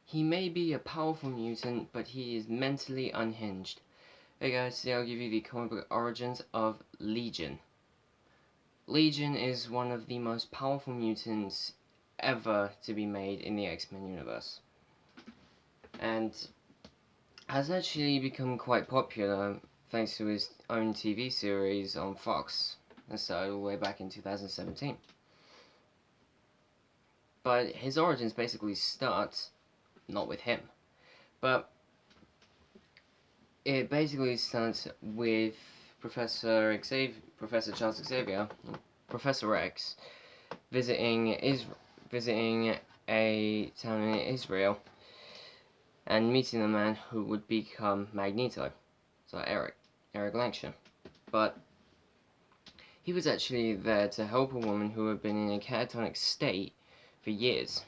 He may be a powerful mutant, but he is mentally unhinged. Hey guys, today I'll give you the comic book origins of Legion. Legion is one of the most powerful mutants ever to be made in the X-Men universe, and has actually become quite popular thanks to his own TV series on Fox that started all the way back in 2017. But his origins basically start not with him, but it basically starts with Professor Charles Xavier, Professor X, visiting a town in Israel and meeting the man who would become Magneto, so Eric Langsham. But he was actually there to help a woman who had been in a catatonic state for years.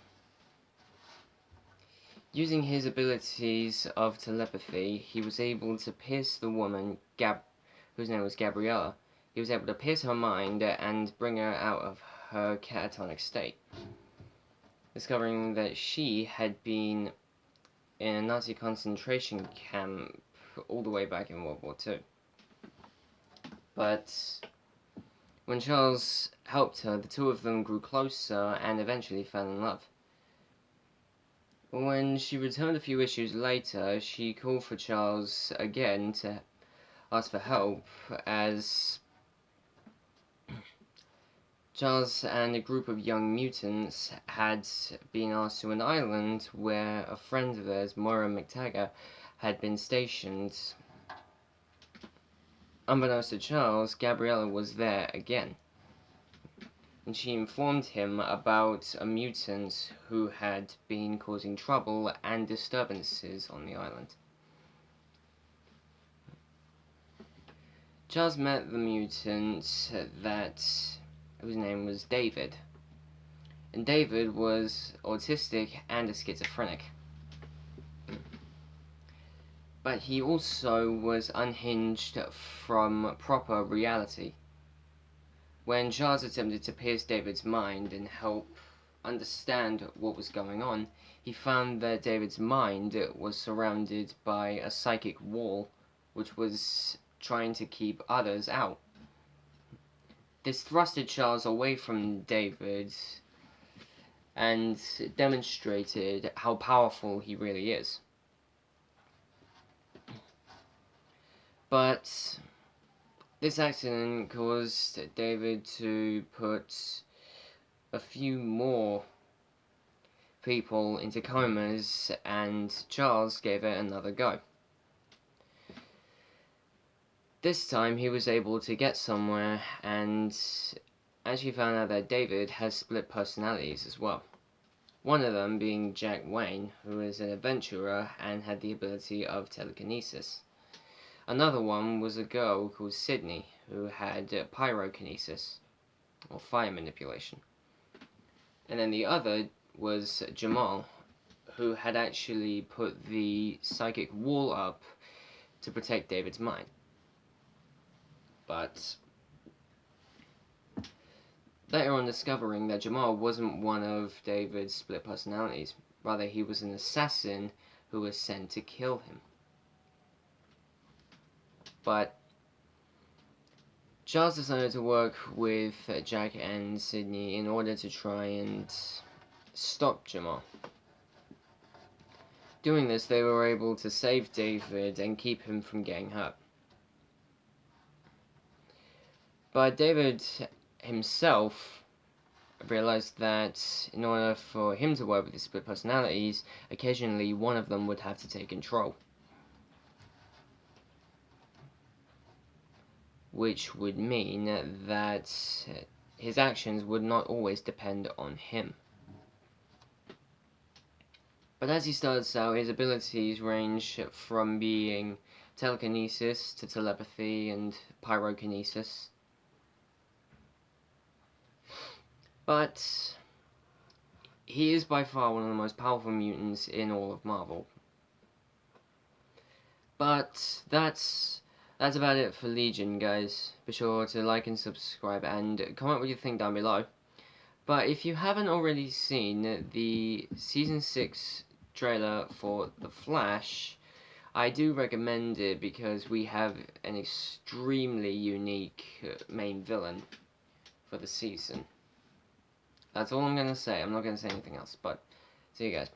Using his abilities of telepathy, he was able to pierce the woman, whose name was Gabriella. He was able to pierce her mind and bring her out of her catatonic state, discovering that she had been in a Nazi concentration camp all the way back in World War II. But when Charles helped her, the two of them grew closer and eventually fell in love. When she returned a few issues later, she called for Charles again to ask for help, as Charles and a group of young mutants had been asked to an island where a friend of theirs, Moira McTaggart, had been stationed. Unbeknownst to Charles, Gabriella was there again, and she informed him about a mutant who had been causing trouble and disturbances on the island. Charles met the mutant whose name was David, and David was autistic and a schizophrenic. But he also was unhinged from proper reality. When Charles attempted to pierce David's mind and help understand what was going on, he found that David's mind was surrounded by a psychic wall which was trying to keep others out. This thrusted Charles away from David and demonstrated how powerful he really is. But this accident caused David to put a few more people into comas, and Charles gave it another go. This time he was able to get somewhere and actually found out that David has split personalities as well. One of them being Jack Wayne, who is an adventurer and had the ability of telekinesis. Another one was a girl called Sydney, who had pyrokinesis, or fire manipulation. And then the other was Jamal, who had actually put the psychic wall up to protect David's mind. But later on, discovering that Jamal wasn't one of David's split personalities, rather he was an assassin who was sent to kill him. But Charles decided to work with Jack and Sydney in order to try and stop Jamal. Doing this, they were able to save David and keep him from getting hurt. But David himself realized that in order for him to work with his split personalities, occasionally one of them would have to take control, which would mean that his actions would not always depend on him. But as he starts out, his abilities range from being telekinesis to telepathy and pyrokinesis. But he is by far one of the most powerful mutants in all of Marvel. But that's about it for Legion, guys. Be sure to like and subscribe and comment what you think down below. But if you haven't already seen the Season 6 trailer for The Flash, I do recommend it because we have an extremely unique main villain for the season. That's all I'm going to say. I'm not going to say anything else, but see you guys.